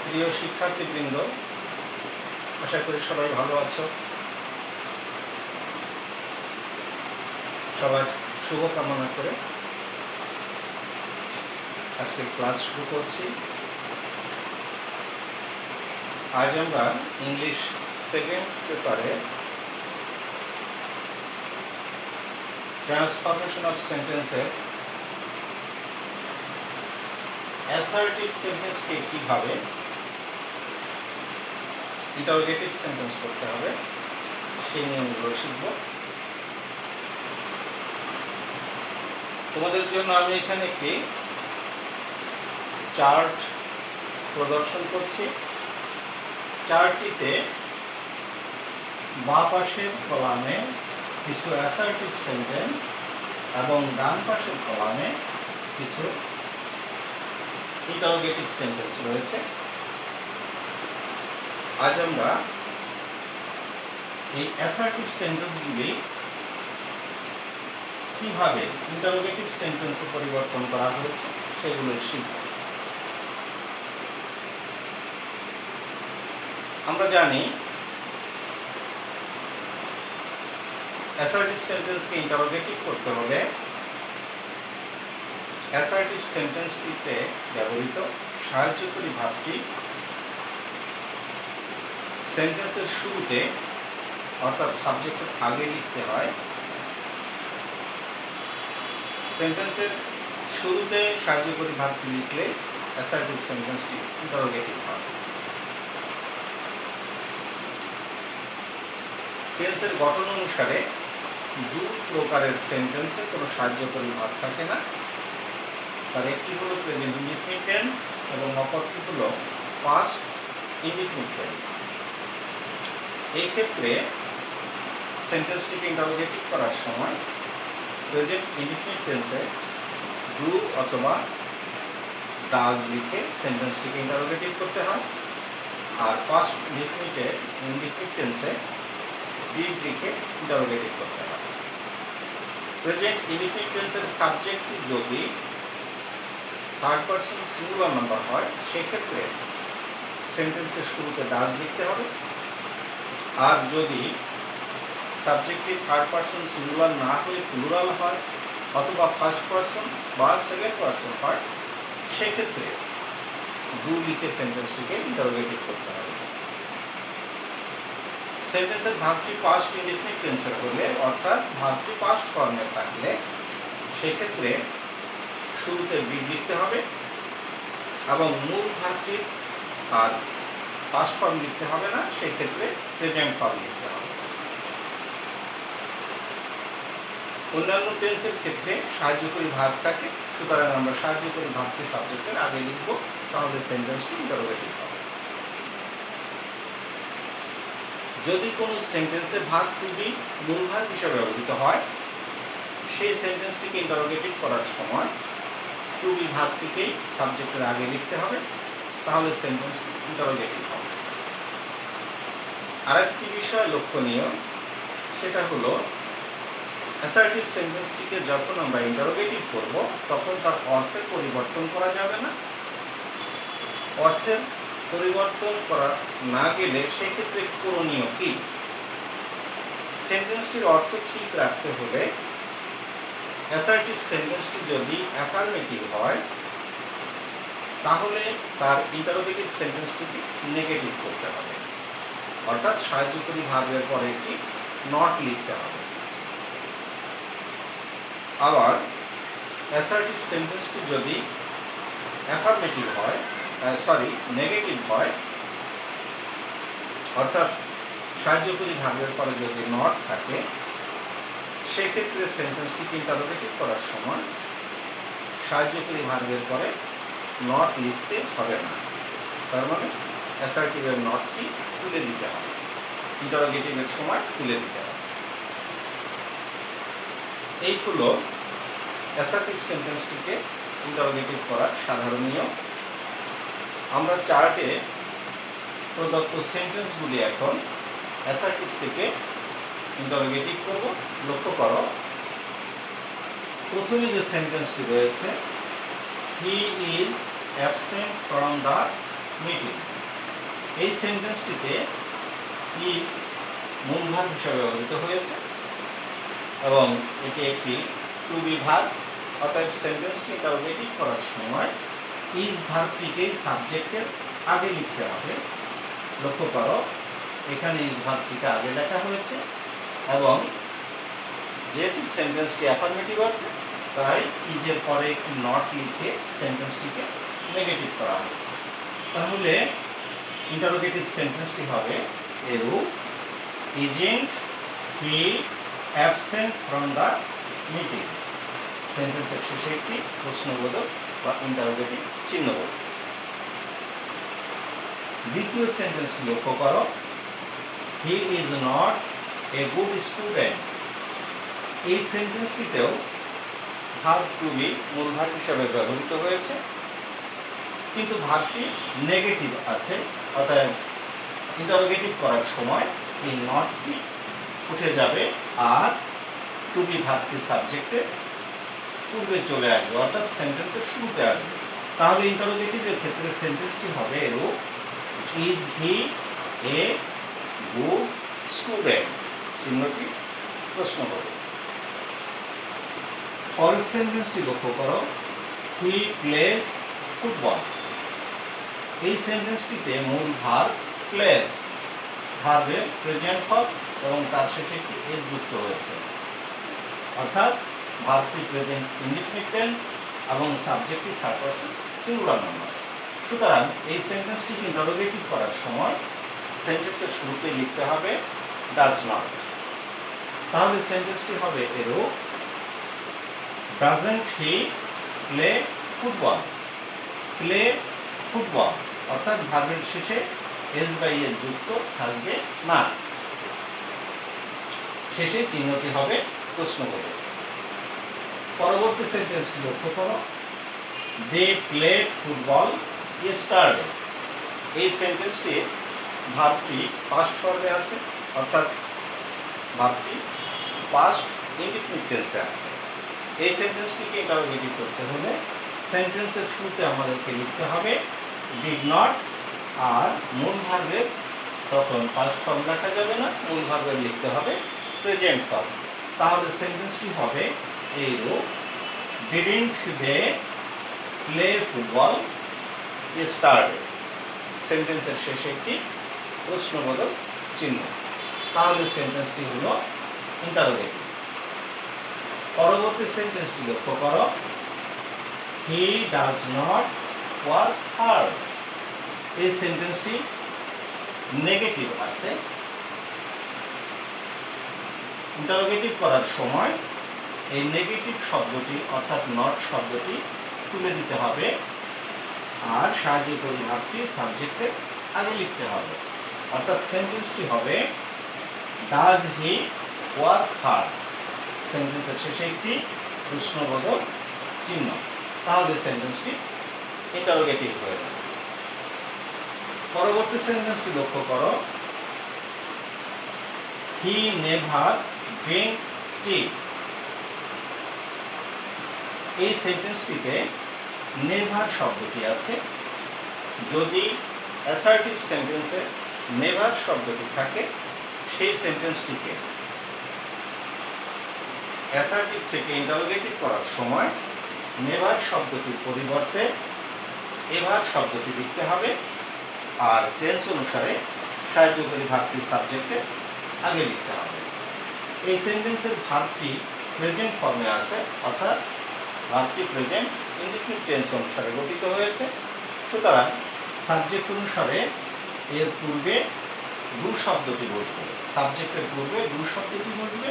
প্রিয় শিক্ষার্থীবৃন্দ, আশা করি সবাই ভালো আছো। সবার শুভকামনা করে আজকে ক্লাস শুরু করছি। আজ আমরা ইংলিশ সেকেন্ড পেপারে ট্রান্সফরমেশন অফ সেন্টেন্সের অ্যাসার্টিভ সেন্টেন্সকে কীভাবে ইন্টারোগেটিভ সেন্টেন্স করতে হবে সেই নিয়মগুলো শিখব। তোমাদের জন্য আমি এখানে একটি চার্ট প্রদর্শন করছি। চার্টটিতে বাঁ পাশের কলামে কিছু অ্যাসার্টিভ সেন্টেন্স এবং ডান পাশের কলামে কিছু ইন্টারোগেটিভ সেন্টেন্স রয়েছে। আজ আমরা এই অ্যাসার্টিভ সেন্টেন্সগুলি কিভাবে ইন্টারোগেটিভ সেন্টেন্সে পরিবর্তন করা হয়েছে সেগুলো শিখব। আমরা জানি অ্যাসার্টিভ সেন্টেন্সকে ইন্টারোগেটিভ করতে হলে অ্যাসার্টিভ সেন্টেন্সটিতে ব্যবহৃত সাহায্যকারী ভাবটি সেন্টেন্সের শুরুতে অর্থাৎ সাবজেক্টের আগে লিখতে হয়। সেন্টেন্সের শুরুতে সাহায্যকারী ভাবটি লিখলে অ্যাসার্টিভ সেন্টেন্সটি ইন্টারোগেটিভ হয়। টেন্সের গঠন অনুসারে দুই প্রকারের সেন্টেন্সে কোনো সাহায্যকারী ভাব থাকে না। তার একটি হলো প্রেজেন্ট ইনডিফিনিট টেন্স এবং অপরটি হলো পাস্ট ইনডিফিনিট টেন্স। এই ক্ষেত্রে সেন্টেন্সটিকে ইন্টারোগেটিভ করার সময় প্রেজেন্ট ইনডিফিনিট টেন্সে ডু অথবা ডাজ লিখে সেন্টেন্সটিকে ইন্টারোগেটিভ করতে হয়, আর পাস্ট ইনডিফিনিট টেন্সে ডিড লিখে ইন্টারোগেটিভ করতে হয়। প্রেজেন্ট ইনডিফিনিট টেন্সের সাবজেক্টটি যদি থার্ড পারসন সিঙ্গুলার নাম্বার হয় সেক্ষেত্রে সেন্টেন্সের শুরুতে ডাজ লিখতে হবে, আর যদি সাবজেক্টটি থার্ড পারসন সিঙ্গুলার না হয়ে প্লুরাল হয় অথবা ফার্স্ট পারসন বা সেকেন্ড পারসন হয় সেক্ষেত্রে ডু লিখে সেন্টেন্সটিকে ইন্টারোগেটিভ করতে হবে। সেন্টেন্সের ভাবটি পাস্ট ইনডিফিনিট টেন্সের হলে অর্থাৎ ভাবটি পাস্ট ফর্মে থাকলে সেক্ষেত্রে শুরুতে ডিড লিখতে হবে এবং মূল ভাবটির আর পাস্ট ফর্ম লিখতে হবে না, সেক্ষেত্রে প্রেজেন্ট ফর্ম লিখতে হবে। অন্যান্য টেন্সের ক্ষেত্রে সাহায্যকারী ভাব থাকে, সুতরাং আমরা সাহায্যকারী ভাবটি সাবজেক্টের আগে লিখব, তাহলে সেন্টেন্সটি ইন্টারোগেটিভ হবে। যদি কোনো সেন্টেন্সে ভাব টু বি মূল ভাব হিসেবে ব্যবহৃত হয় সেই সেন্টেন্সটিকে ইন্টারোগেটিভ করার সময় টু বি ভাবটিকেই সাবজেক্টের আগে লিখতে হবে, তাহলে সেন্টেন্সটি ইন্টারোগেটিভ হবে। আরেকটি বিষয় লক্ষণীয়, সেটা হলো অ্যাসার্টিভ সেন্টেন্সটিকে যখন আমরা ইন্টারোগেটিভ করব তখন তার অর্থের পরিবর্তন করা যাবে না। অর্থের পরিবর্তন করা না গেলে সেক্ষেত্রে করণীয় কি? সেন্টেন্সটির অর্থ ঠিক রাখতে হলে অ্যাসার্টিভ সেন্টেন্সটি যদি অ্যাফার্মেটিভ হয় তাহলে তার ইন্টারোগেটিভ সেন্টেন্সটিকে নেগেটিভ করতে হবে, অর্থাৎ সাহায্যকারী ভাবের পরে একটি নট লিখতে হবে। আবার অ্যাসার্টিভ সেন্টেন্সটি যদি অ্যাফার্মেটিভ হয় নেগেটিভ হয়, অর্থাৎ সাহায্যকারী ভাবের পরে যদি নট থাকে সেক্ষেত্রে সেন্টেন্সটিকে ইন্টারোগেটিভ করার সময় সাহায্যকারী ভাবের পরে নট লিখতে হবে না। তার মানে অ্যাসার্টিভের নটটি তুলে দিতে হবে, ইন্টারোগেটিভের সময় তুলে দিতে হবে। এই হলো অ্যাসার্টিভ সেন্টেন্সটিকে ইন্টারোগেটিভ করার সাধারণ নিয়ম। আমরা চার্টে প্রদত্ত সেন্টেন্সগুলি এখন অ্যাসার্টিভ থেকে ইন্টারোগেটিভ করব। লক্ষ্য করো, প্রথমে যে সেন্টেন্সটি রয়েছে he is absent from the meeting, এই সেন্টেন্সটিতে ইজ মূল ভার্ব হিসেবে ব্যবহৃত হয়েছে এবং এটি একটি টু বি ভার্ব। অতএব সেন্টেন্সটি ইন্টারোগেটিভ করার সময় ইজ ভার্বটিকেই সাবজেক্টের আগে লিখতে হবে। লক্ষ্য করো, এখানে ইজ ভার্বটিকে আগে লেখা হয়েছে এবং যেহেতু সেন্টেন্সটি অ্যাফার্মেটিভ আছে তাই ইজের পরে একটি নট লিখে সেন্টেন্সটিকে নেগেটিভ করা হয়েছে। তাহলে ইন্টারোগেটিভ সেন্টেন্সটি হবে এরূপ: isn't he absent from the meeting. সেন্টেন্সের শেষে একটি প্রশ্নবোধক বা ইন্টারোগেটিভ চিহ্নবোধক। দ্বিতীয় সেন্টেন্সটি লক্ষ্য করো, he is not a good student. এই সেন্টেন্সটিতেও ভার্ব টু বি মূল ভার্ব হিসাবে ব্যবহৃত হয়েছে, কিন্তু ভার্বটি নেগেটিভ আছে। অর্থাৎ ইন্টারোগেটিভ করার সময় এই নটটি উঠে যাবে আর টু বি ভার্বটি সাবজেক্টে পূর্বে চলে আসবে, অর্থাৎ সেন্টেন্সের শুরুতে আসবে। তাহলে ইন্টারোগেটিভের ক্ষেত্রে সেন্টেন্সটি হবে এরূপ: is he a good student. চিহ্নটি প্রশ্ন হবে। পরের সেন্টেন্সটি লক্ষ্য করো, হি প্লেস ফুটবল। এই সেন্টেন্সটিতে মূল ভার্ব প্লেস, ভার্বের প্রেজেন্ট ফর্ম এবং তার শেষে একটি এস যুক্ত হয়েছে, অর্থাৎ ভার্বটি প্রেজেন্ট ইনডিফিনিট টেন্স এবং সাবজেক্টটি থার্ড পারসন সিঙ্গুলার নাম্বার। সুতরাং এই সেন্টেন্সটিকে ইন্টারোগেটিভ করার সময় সেন্টেন্সের শুরুতে লিখতে হবে ডাজ নট। তাহলে সেন্টেন্সটি হবে এরূপ: doesn't he play football. Play football, অর্থাৎ ভার্বের শেষে এস বাই এস যুক্ত থাকবে না, শেষে চিহ্নটি হবে প্রশ্নবোধক। পরবর্তী সেন্টেন্সটি লক্ষ্য করো, দে প্লেড ফুটবল ইয়েস্টারডে। এই সেন্টেন্সটির ভার্বটি পাস্ট ফর্মে আছে, অর্থাৎ ভার্বটি পাস্ট ইনডিফিনিট টেন্সে আছে। এই সেন্টেন্সটিকে ইন্টারোগেটিভ করতে হলে সেন্টেন্সের শুরুতে আমাদেরকে লিখতে হবে ডিড নট, আর মূল ভার্বের তখন পাস্ট ফর্ম লেখা যাবে না, মূল ভার্বের লিখতে হবে প্রেজেন্ট ফর্ম। তাহলে সেন্টেন্সটি হবে এইরূপ: didn't they play football yesterday. সেন্টেন্সের শেষে একটি প্রশ্নবোধক চিহ্ন। তাহলে সেন্টেন্সটি হলো ইন্টারোগেটিভ। পরবর্তী সেন্টেন্সটি লক্ষ্য করো, he does not work hard. এই সেন্টেন্সটি নেগেটিভ আছে। ইন্টারোগেটিভ করার সময় এই নেগেটিভ শব্দটি অর্থাৎ নট শব্দটি তুলে দিতে হবে আর সাহায্যকারী ভার্বটি সাবজেক্টের আগে লিখতে হবে, অর্থাৎ সেন্টেন্সটি হবে ডাজ হি ওয়ার্ক হার্ড। সেন্টেন্সের শেষে একটি প্রশ্নবোধক চিহ্ন। তাহলে সেন্টেন্সটি ইন্টারোগেটিভ হয়ে যাবে। পরবর্তী সেন্টেন্সটি লক্ষ্য করো, হি নেভার ড্রিঙ্ক টি। এই সেন্টেন্সটিতে নেভার শব্দটি আছে। যদি অ্যাসার্টিভ সেন্টেন্সে নেভার শব্দটি থাকে সেই সেন্টেন্সটিকে অ্যাসার্টিভ থেকে ইন্টারোগেটিভ করার সময় নেভার শব্দটির পরিবর্তে এভার শব্দটি লিখতে হবে আর টেন্স অনুসারে সাহায্যকারী ভার্বটি সাবজেক্টে আগে লিখতে হবে। এই সেন্টেন্সের ভার্বটি প্রেজেন্ট ফর্মে আছে, অর্থাৎ ভার্বটি প্রেজেন্ট ইনডিফিনিট টেন্স অনুসারে গঠিত হয়েছে। সুতরাং সাবজেক্ট অনুসারে এর পূর্বে ডু শব্দটি বসবে, সাবজেক্টের পূর্বে ডু শব্দটি বসবে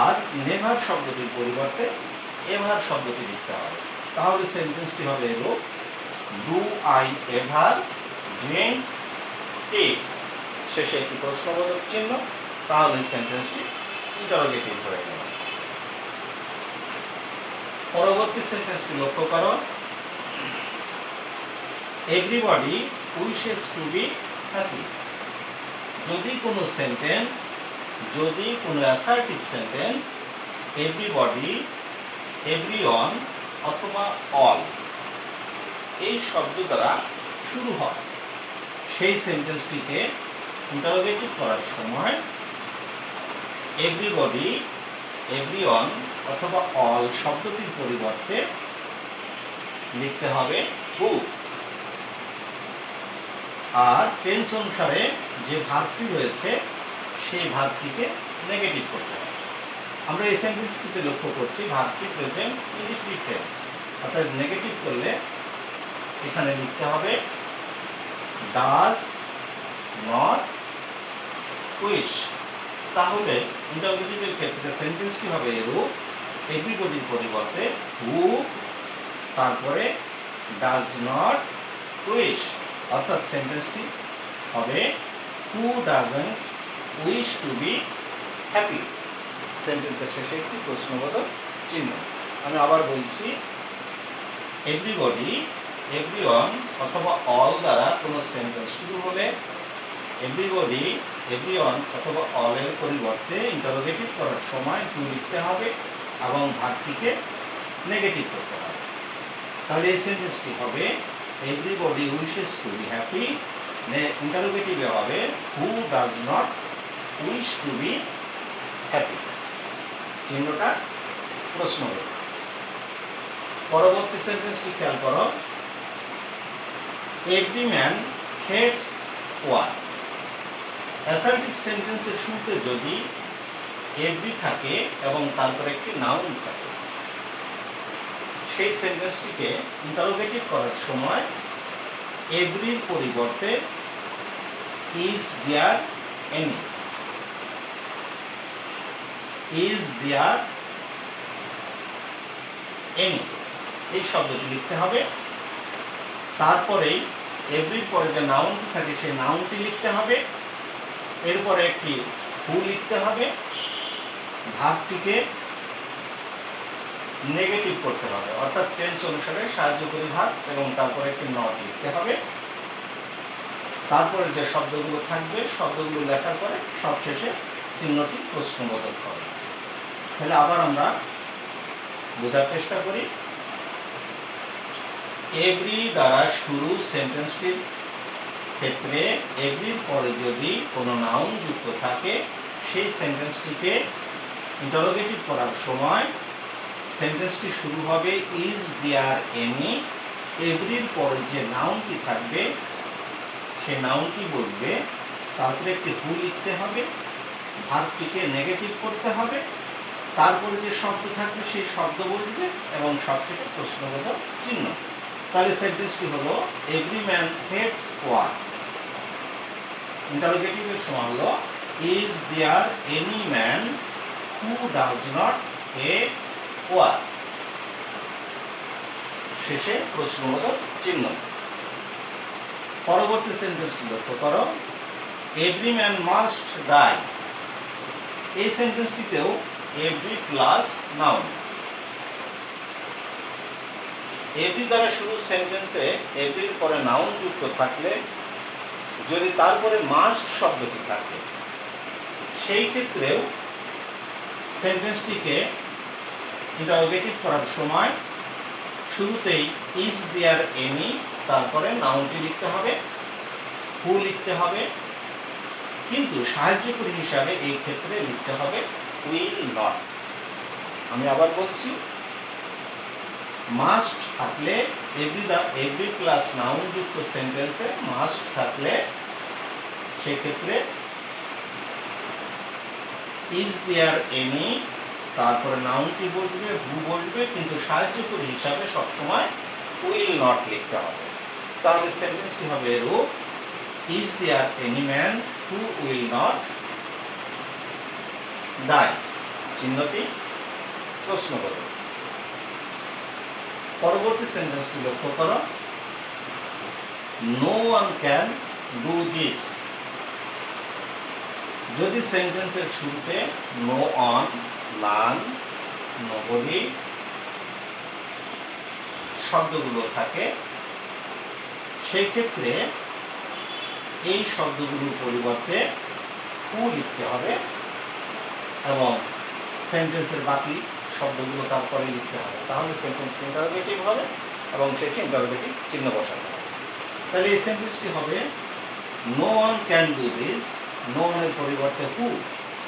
আর নেভার শব্দটির পরিবর্তে এভার শব্দটি লিখতে হবে। তাহলে সেন্টেন্সটি হবে এরূপ: do I ever drink tea. শেষে একটি প্রশ্নবোধক চিহ্ন। তাহলে সেন্টেন্সটি ইন্টারোগেটিভ হয়ে গেল। পরবর্তী সেন্টেন্সটি লক্ষ্য করো, everybody wishes to be happy. যদি কোনো সেন্টেন্স, যদি কোনো অ্যাসার্টিভ সেন্টেন্স এভরিবডি, এভরিওয়ান অথবা অল এই শব্দ দ্বারা শুরু হয় সেই সেন্টেন্সটিকে ইন্টারোগেটিভ করার সময় এভরিবডি, এভরিওয়ান অথবা অল শব্দটির পরিবর্তে লিখতে হবে হু। আর টেন্স অনুসারে যে ভার্বটি রয়েছে সেই ভার্বটিকে নেগেটিভ করতে হবে। আমরা এই সেন্টেন্সটিতে লক্ষ্য করছি ভার্বটি প্রেজেন্ট ইনডিফিনিট টেন্স, অর্থাৎ নেগেটিভ করলে এখানে লিখতে হবে ডাজ নট উইশ। তাহলে ইন্টারোগেটিভের ক্ষেত্রে সেন্টেন্সটি হবে এরূপ, এভরিবডির পরিবর্তে হু, তারপরে ডাজ নট উইশ, অর্থাৎ সেন্টেন্সটি হবে who doesn't wish to be happy. সেন্টেন্সের শেষে একটি প্রশ্নবোধক চিহ্ন। আমি আবার বলছি, এভরিবডি, এভরিওয়ান অথবা অল দ্বারা কোনো সেন্টেন্স শুরু হলে এভরিবডি, এভরিওয়ান অথবা অলের পরিবর্তে ইন্টারোগেটিভ করার সময় হু লিখতে হবে এবং ভার্বটিকে নেগেটিভ করতে হবে। তাহলে এই সেন্টেন্সটি হবে everybody wishes to be happy, ইন্টারোগেটিভে হবে who does not wish to be happy. চিহ্নটা প্রশ্নবোধক। পরবর্তী সেন্টেন্সটি খেয়াল করো, every man hates war. Assertive সেন্টেন্সের শুরুতে যদি এভরি থাকে এবং তারপরে একটি নাউন থাকে, সেই সেন্টেন্সটিকে ইন্টারোগেটিভ করার সময় এভরির পরিবর্তে is there any, is there any এই শব্দটি লিখতে হবে। তারপরেই এভরির পরে যে নাউনটি থাকে সেই নাউনটি লিখতে হবে, এরপরে একটি হু লিখতে হবে, ভার্বটিকে নেগেটিভ করতে হবে, অর্থাৎ টেন্স অনুসারে সাহায্যকারী ভার্ব এবং তারপরে একটি নট লিখতে হবে। তারপরে যে শব্দগুলো থাকবে শব্দগুলো লেখার পরে সবশেষে চিহ্নটি প্রশ্নবোধক হবে। তাহলে আবার আমরা বোঝার চেষ্টা করি। এভরি দ্বারা শুরু সেন্টেন্সটির ক্ষেত্রে এভরির পরে যদি কোনো নাউন যুক্ত থাকে সেই সেন্টেন্সটিকে ইন্টারোগেটিভ করার সময় সেন্টেন্সটি শুরু হবে ইজ দেয়ার এনি, এভরির পরে যে নাউনটি থাকবে সেই নাউনটি বলবে, তারপরে একটি হু লিখতে হবে, ভার্বটিকে নেগেটিভ করতে হবে, তারপরে যে শব্দ থাকবে সেই শব্দ বলবে এবং সবশেষে প্রশ্নবোধক চিহ্ন। তাহলে সেন্টেন্সটি হলো এভরি ম্যান হেটস ওয়ার। ইন্টারোগেটিভের সময় হলো is there any man who does not hate war, শেষে প্রশ্নবোধক চিহ্ন। পরবর্তী সেন্টেন্সটি লক্ষ্য করো, এভরি ম্যান মাস্ট ডাই। এই সেন্টেন্সটিতেও এভরি প্লাস নাউন। এভরি দ্বারা শুরু সেন্টেন্সে এভরির পরে নাউন যুক্ত থাকলে যদি তারপরে মাস্ট শব্দটি থাকে সেই ক্ষেত্রেও সেন্টেন্সটিকে ইন্টারোগেটিভ করার সময় শুরুতেই ইজ দেয়ার এনি, তারপরে নাউনটি লিখতে হবে, হু লিখতে হবে, কিন্তু সাহায্যকারী হিসাবে এই ক্ষেত্রে লিখতে হবে উইল নট। আমি আবার বলছি, মাস্ট থাকলে এভরি প্লাস নাউন যুক্ত সেন্টেন্সে মাস্ট থাকলে সেক্ষেত্রে ইজ দেয়ার এনি, তারপরে নাউনটি বসবে, হু বসবে, কিন্তু সাহায্যকারী হিসাবে সবসময় উইল নট লিখতে হবে। তাহলে সেন্টেন্সটি হবে এরূপ, is there any man who will not die. চিহ্নটি প্রশ্নবোধক। পরবর্তী সেন্টেন্সটি লক্ষ্য করো, no one can do this. যদি সেন্টেন্সের শুরুতে নো অন, নান, নোবডি শব্দগুলো থাকে সেই ক্ষেত্রে এই শব্দগুলোর পরিবর্তে হু লিখতে হবে এবং সেন্টেন্সের বাকি শব্দগুলো তারপরে লিখতে হবে। তাহলে সেন্টেন্সটি ইন্টারোগেটিভ হবে এবং শেষে ইন্টারোগেটিভ চিহ্ন বসাতে হবে। তাহলে এই সেন্টেন্সটি হবে no one can do this, no ওয়ানের পরিবর্তে হু,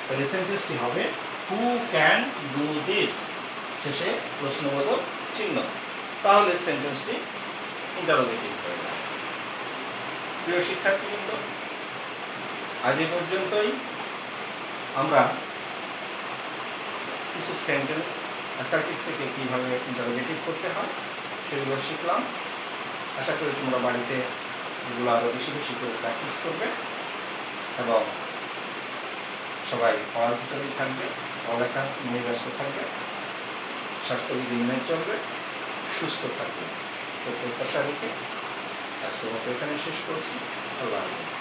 তাহলে সেন্টেন্সটি হবে হু ক্যান ডু দিস, শেষে প্রশ্নবোধক চিহ্ন, তাহলে সেন্টেন্সটি ইন্টারোগেটিভ হয়ে যায়। প্রিয় শিক্ষার্থীবৃন্দ, আজ এ পর্যন্তই আমরা কিছু সেন্টেন্স অ্যাসার্টিভ থেকে কীভাবে ইন্টারোগেটিভ করতে হয় সেগুলো শিখলাম। আশা করি তোমরা বাড়িতে এগুলো আরও বেশি বেশি করে প্র্যাকটিস করবে এবং সবাই পড়ার ভিতরেই থাকবে, পড়ালেখা নিয়ে ব্যস্ত থাকবে, স্বাস্থ্যবিধি মেনে চলবে, সুস্থ থাকবে। তো প্রত্যাশা রেখে আজকের মতো এখানে শেষ করছি। আল্লাহ হাফেজ।